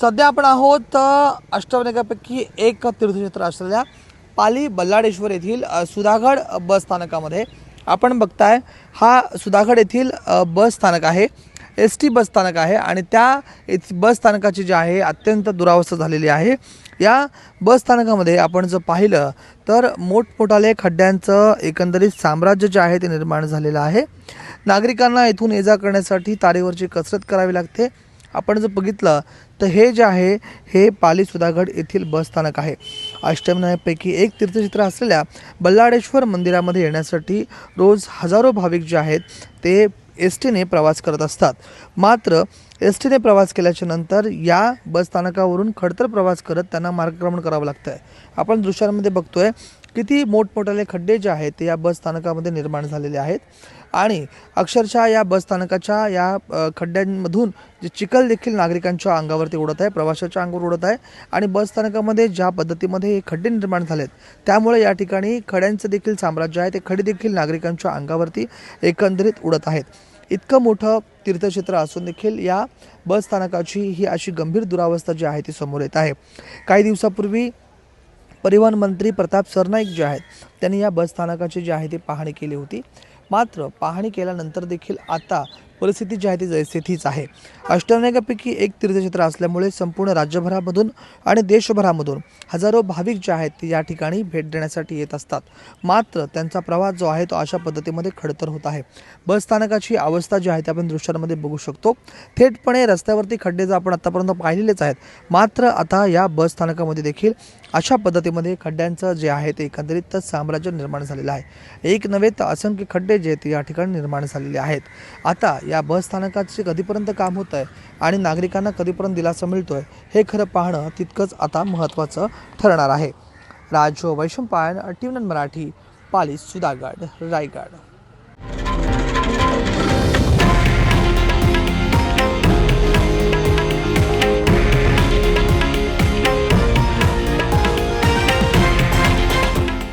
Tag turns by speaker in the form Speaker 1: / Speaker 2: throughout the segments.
Speaker 1: सध्या आपण आहोत अष्टविनायकापैकी एक तीर्थक्षेत्र असलेल्या पाली बल्लाडेश्वर येथील सुधागड बस स्थानकामध्ये आपण बघताय हा सुधागड येथील बस स्थानक आहे। एस टी बस स्थानक आहे आणि त्या बस स्थानकाची जी आहे अत्यंत दुरावस्था झालेली आहे। या बस स्थानकामध्ये आपण जर पाहिलं तर मोठमोठाले खड्ड्यांचं एकंदरीत साम्राज्य जे आहे ते निर्माण झालेलं आहे। नागरिकांना इथून ये जा करण्यासाठी तारेवरची कसरत करावी लागते। आपण जर बघितलं तर हे जे आहे हे पाली सुधागड येथील बस स्थानक आहे। अष्टविनायकापैकी एक तीर्थक्षेत्र असलेल्या बल्लाडेश्वर मंदिरामध्ये येण्यासाठी रोज हजारो भाविक जे आहेत ते एस टीने प्रवास करत असतात। मात्र एस टीने प्रवास केल्याच्या नंतर या बस स्थानकावरून खडतर प्रवास करत त्यांना मार्गक्रमण करावं लागतं आहे। आपण दृश्यांमध्ये बघतोय किती मोठमोठाले खड्डे जे आहेत ते या बस स्थानकामध्ये निर्माण झालेले आहेत आणि अक्षरशः या बस स्थानकाच्या या खड्ड्यांमधून जे चिखल देखील नागरिकांच्या अंगावरती उडत आहे, प्रवाशाच्या अंगावर उडत आहे आणि बस स्थानकामध्ये ज्या पद्धतीमध्ये हे खड्डे निर्माण झालेत त्यामुळे या ठिकाणी खड्यांचं देखील साम्राज्य आहे ते खडे देखील नागरिकांच्या अंगावरती एकंदरीत उडत आहेत। इतकं मोठं तीर्थक्षेत्र असून देखील या बस स्थानकाची ही अशी गंभीर दुरावस्था जी आहे ती समोर येत आहे। काही दिवसापूर्वी परिवहन मंत्री प्रताप सरनाईक जे आहेत त्यांनी या बस स्थानकाची जी आहे ती पाहणी केली होती। मात्र पाहणी केल्यानंतर देखील आता परिस्थिती जी आहे ती जैसे तीच आहे। अष्टविनायकापैकी एक तीर्थक्षेत्र असल्यामुळे संपूर्ण राज्यभरामधून आणि देशभरामधून हजारो भाविक जे आहेत ते या ठिकाणी भेट देण्यासाठी येत असतात। मात्र त्यांचा प्रवास जो आहे तो अशा पद्धतीमध्ये खडतर होत आहे। बस स्थानकाची अवस्था जी आहे ती आपण दृश्यांमध्ये बघू शकतो। थेटपणे रस्त्यावरती खड्डे जे आपण आतापर्यंत पाहिलेलेच आहेत, मात्र आता या बस स्थानकामध्ये देखील अशा पद्धतीमध्ये खड्ड्यांचं जे आहे ते एकंदरीत साम्राज्य निर्माण झालेलं आहे। एक नव्हे तर असंख्य खड्डे जे आहेत या ठिकाणी निर्माण झालेले आहेत। आता या बस स्थानकाचे कधीपर्यंत काम होत आहे आणि नागरिकांना कधीपर्यंत दिलासा मिळतोय हे खरं पाहणं तितकंच आता महत्त्वाचं ठरणार आहे। राजू वैशंपायन, टीव्ही मराठी, पाली सुधागड, रायगड।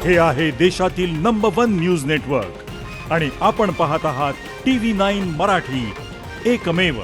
Speaker 2: हे आहे देशातील नंबर 1 न्यूज नेटवर्क आणि आपण पाहत आहात TV9 मराठी, एकमेव।